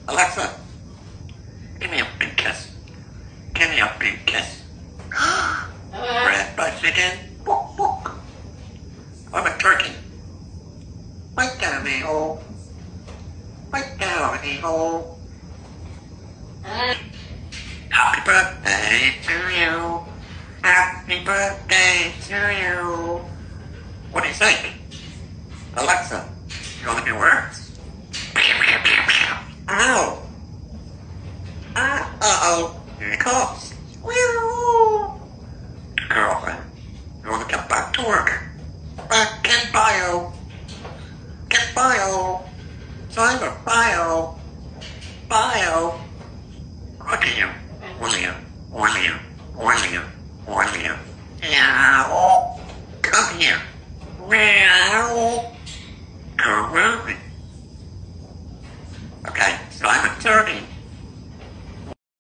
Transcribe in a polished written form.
Alexa, give me a big kiss. Give me a big kiss. Red by chicken. I'm a turkey. Right down the hole. Right down the hole. Happy birthday to you. Happy birthday to you. What do you think? Alexa, you want to do words? Ow. Uh-oh. Here he comes. Girlfriend, you want to get back to work? Get bio. Get bio. Time for bio. Bio. Look at you. William. Meow. Come here. Meow. Come with me. Okay, so I'm a turkey.